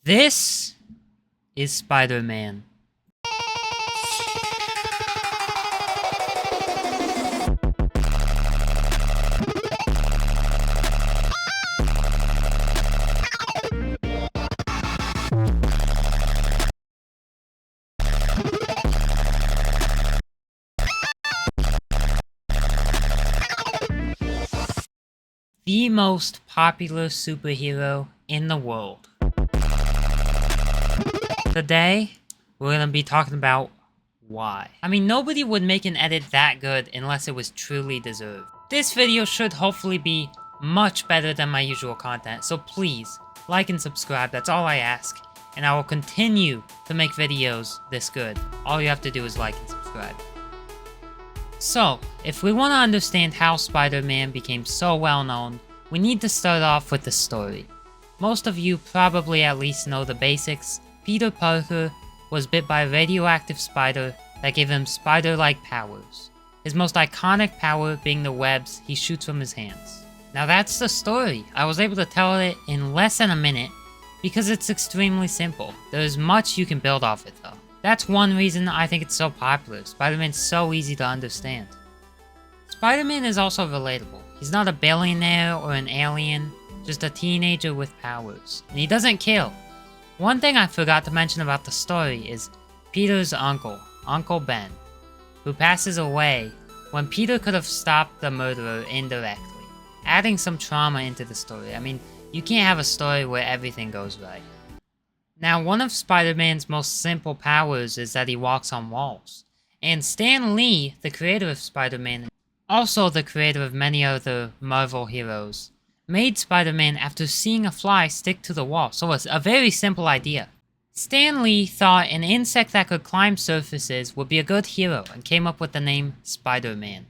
This is Spider-Man. The most popular superhero in the world. Today, we're gonna be talking about why. I mean, nobody would make an edit that good unless it was truly deserved. This video should hopefully be much better than my usual content, so please, like and subscribe, that's all I ask. And I will continue to make videos this good. All you have to do is like and subscribe. So, if we want to understand how Spider-Man became so well known, we need to start off with the story. Most of you probably at least know the basics. Peter Parker was bit by a radioactive spider that gave him spider-like powers. His most iconic power being the webs he shoots from his hands. Now that's the story. I was able to tell it in less than a minute because it's extremely simple. There's much you can build off it though. That's one reason I think it's so popular. Spider-Man's so easy to understand. Spider-Man is also relatable. He's not a billionaire or an alien, just a teenager with powers. And he doesn't kill. One thing I forgot to mention about the story is Peter's uncle, Uncle Ben, who passes away when Peter could have stopped the murderer indirectly, adding some trauma into the story. I mean, you can't have a story where everything goes right. Now, one of Spider-Man's most simple powers is that he walks on walls. And Stan Lee, the creator of Spider-Man, also the creator of many other Marvel heroes, made Spider-Man after seeing a fly stick to the wall, so it's a very simple idea. Stan Lee thought an insect that could climb surfaces would be a good hero and came up with the name Spider-Man.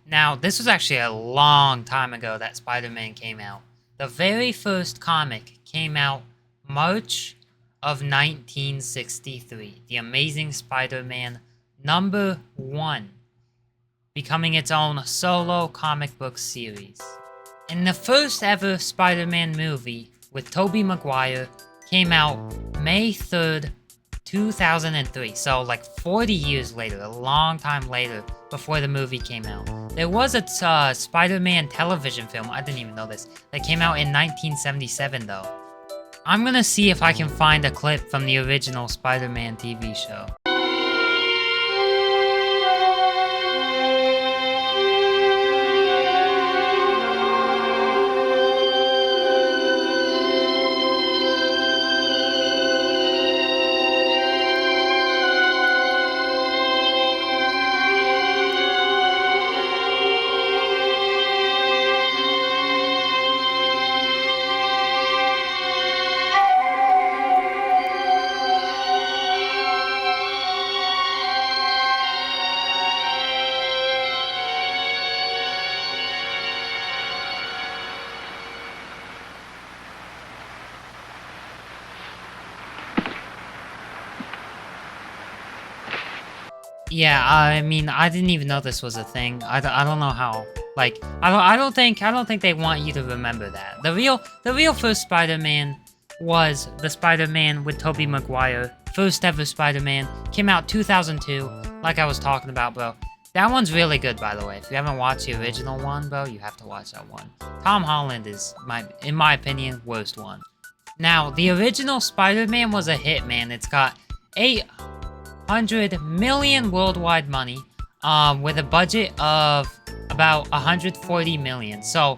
Now, this was actually a long time ago that Spider-Man came out. The very first comic came out March of 1963, The Amazing Spider-Man #1, becoming its own solo comic book series. And the first ever Spider-Man movie with Tobey Maguire came out May 3rd, 2003, so like 40 years later, a long time later before the movie came out. There was a Spider-Man television film, I didn't even know this, that came out in 1977 though. I'm gonna see if I can find a clip from the original Spider-Man TV show. Yeah, I mean, I didn't even know this was a thing. I don't know how. Like, I don't think they want you to remember that. The real first Spider-Man was the Spider-Man with Tobey Maguire. First ever Spider-Man came out 2002. Like I was talking about, bro. That one's really good, by the way. If you haven't watched the original one, bro, you have to watch that one. Tom Holland is in my opinion, worst one. Now, the original Spider-Man was a hit, man. It's got 800 million worldwide money, with a budget of about 140 million. So,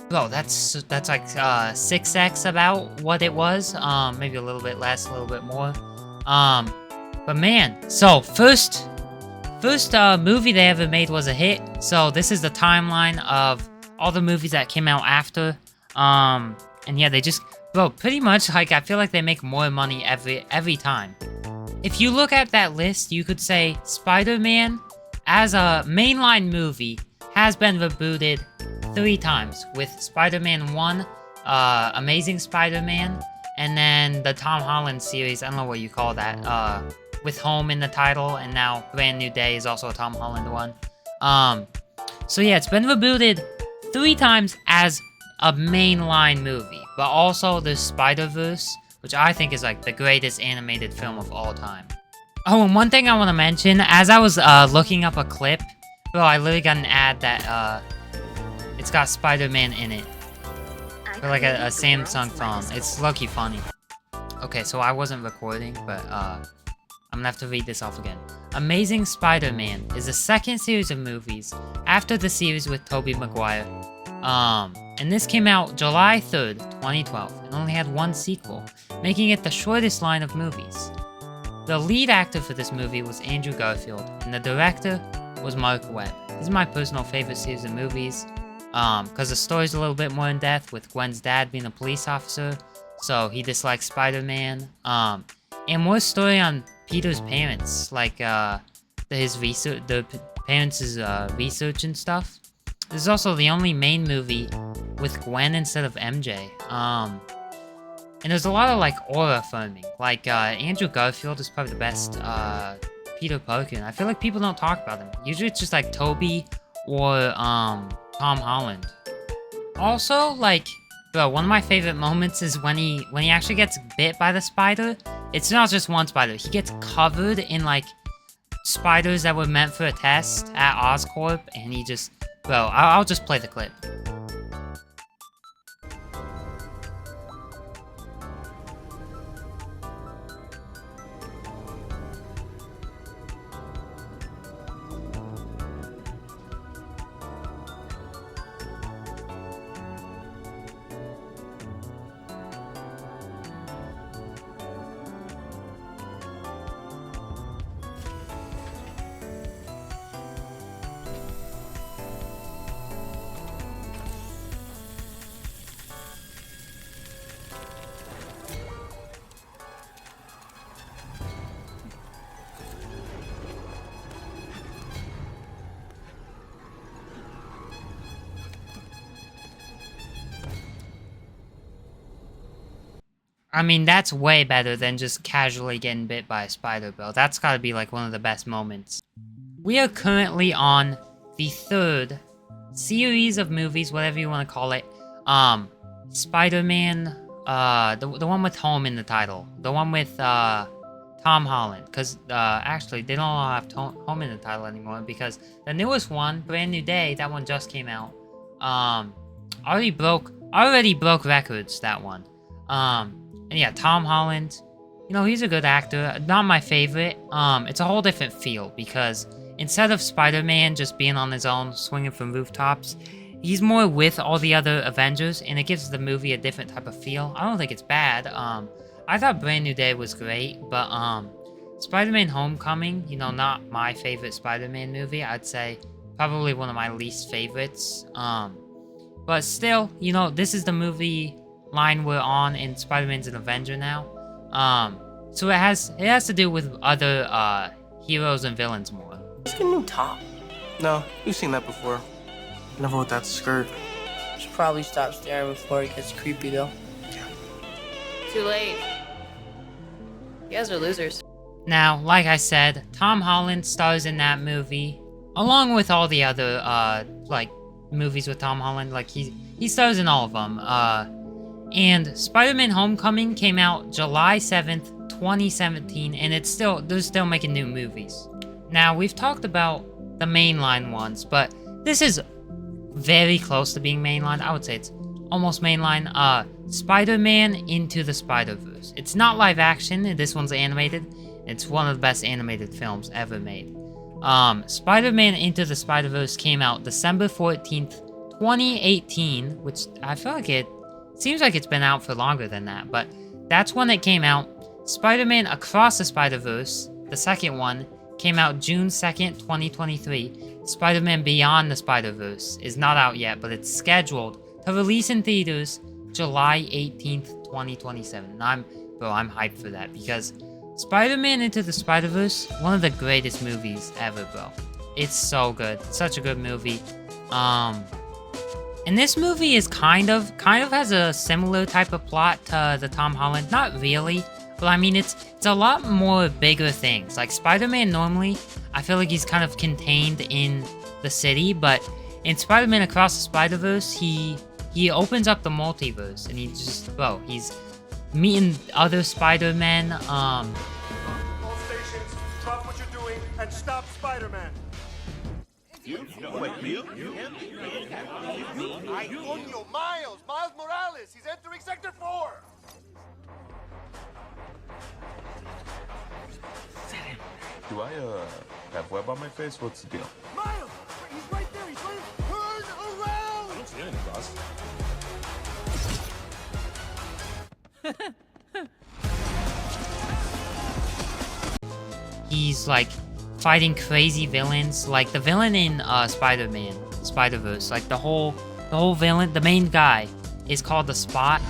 bro, that's like 6x about what it was. Maybe a little bit less, a little bit more. But man, so first movie they ever made was a hit. So this is the timeline of all the movies that came out after. And yeah, they just, bro, pretty much like I feel like they make more money every time. If you look at that list, you could say Spider-Man, as a mainline movie, has been rebooted 3 times, with Spider-Man 1, Amazing Spider-Man, and then the Tom Holland series, I don't know what you call that, with Home in the title, and now Brand New Day is also a Tom Holland one. So yeah, it's been rebooted 3 times as a mainline movie, but also the Spider-Verse, which I think is like the greatest animated film of all time. Oh, and one thing I want to mention, as I was looking up a clip, bro, I literally got an ad that it's got Spider-Man in it. For like a Samsung phone. It's lucky funny. Okay, so I wasn't recording, but I'm gonna have to read this off again. Amazing Spider-Man is the second series of movies after the series with Tobey Maguire. And this came out July 3rd, 2012, and only had one sequel, making it the shortest line of movies. The lead actor for this movie was Andrew Garfield, and the director was Mark Webb. This is my personal favorite series of movies, because the story's a little bit more in depth, with Gwen's dad being a police officer, so he dislikes Spider-Man, and more story on Peter's parents, like, his research, the parents' research and stuff. This is also the only main movie with Gwen instead of MJ, and there's a lot of, like, aura affirming. Like, Andrew Garfield is probably the best, Peter Parker, and I feel like people don't talk about him. Usually it's just, like, Tobey or, Tom Holland. Also, like, bro, one of my favorite moments is when he actually gets bit by the spider. It's not just one spider. He gets covered in, like, spiders that were meant for a test at Oscorp, and he just... Bro, I'll just play the clip. I mean, that's way better than just casually getting bit by a spider, bro. That's gotta be, like, one of the best moments. We are currently on the third series of movies, whatever you want to call it. Spider-Man, the one with Home in the title. The one with, Tom Holland. Because, actually, they don't all have Home in the title anymore, because the newest one, Brand New Day, that one just came out. Already broke records, that one. And yeah, Tom Holland, you know, he's a good actor. Not my favorite. It's a whole different feel, because instead of Spider-Man just being on his own, swinging from rooftops, he's more with all the other Avengers, and it gives the movie a different type of feel. I don't think it's bad. I thought Brand New Day was great, but, Spider-Man Homecoming, you know, not my favorite Spider-Man movie. I'd say probably one of my least favorites. But still, you know, this is the movie line we're on, and Spider-Man's an Avenger now. So it has to do with other heroes and villains more. Let's get a new top. No, we've seen that before. Never with that skirt. Should probably stop staring before it gets creepy though. Yeah. Too late. You guys are losers. Now, like I said, Tom Holland stars in that movie, along with all the other like movies with Tom Holland. Like he stars in all of them. And Spider-Man Homecoming came out July 7th, 2017, and they're still making new movies. Now, we've talked about the mainline ones, but this is very close to being mainline. I would say it's almost mainline. Spider-Man Into the Spider-Verse. It's not live action, and this one's animated. It's one of the best animated films ever made. Spider-Man Into the Spider-Verse came out December 14th, 2018, which I feel like it seems like it's been out for longer than that, but that's when it came out. Spider-Man Across the Spider-Verse, the second one, came out June 2nd, 2023. Spider-Man Beyond the Spider-Verse is not out yet, but it's scheduled to release in theaters July 18th, 2027. And I'm hyped for that, because Spider-Man Into the Spider-Verse, one of the greatest movies ever, bro. It's so good. It's such a good movie. And this movie is kind of has a similar type of plot to the Tom Holland. Not really, but I mean, it's a lot more bigger things. Like Spider-Man normally, I feel like he's kind of contained in the city, but in Spider-Man Across the Spider-Verse, he opens up the multiverse, and he's meeting other Spider-Man. All stations, drop what you're doing and stop Spider-Man. Coño, Miles Morales, he's entering Sector 4. Do I, have web on my face? What's the deal? Miles, he's right there. He's right. Turn around. I don't see anything, boss. He's like fighting crazy villains, like the villain in Spider-Man, Spider-Verse. Like the whole villain, the main guy, is called the Spot.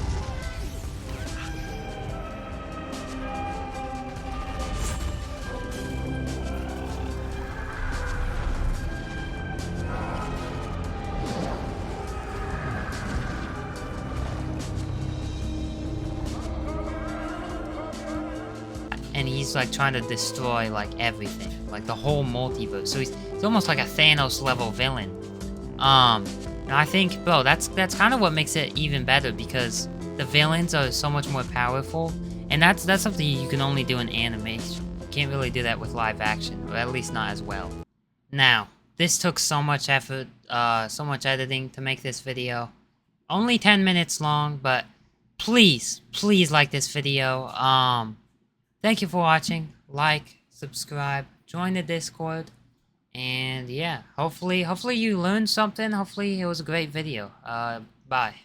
And he's like trying to destroy like everything, like the whole multiverse. So he's almost like a Thanos level villain. And I think, bro, that's kind of what makes it even better, because the villains are so much more powerful, and that's something you can only do in animation. You can't really do that with live action, or at least not as well. Now, this took so much effort, so much editing to make this video. Only 10 minutes long, but please like this video. Thank you for watching. Like, subscribe, join the Discord, and yeah, hopefully you learned something. Hopefully it was a great video. Bye.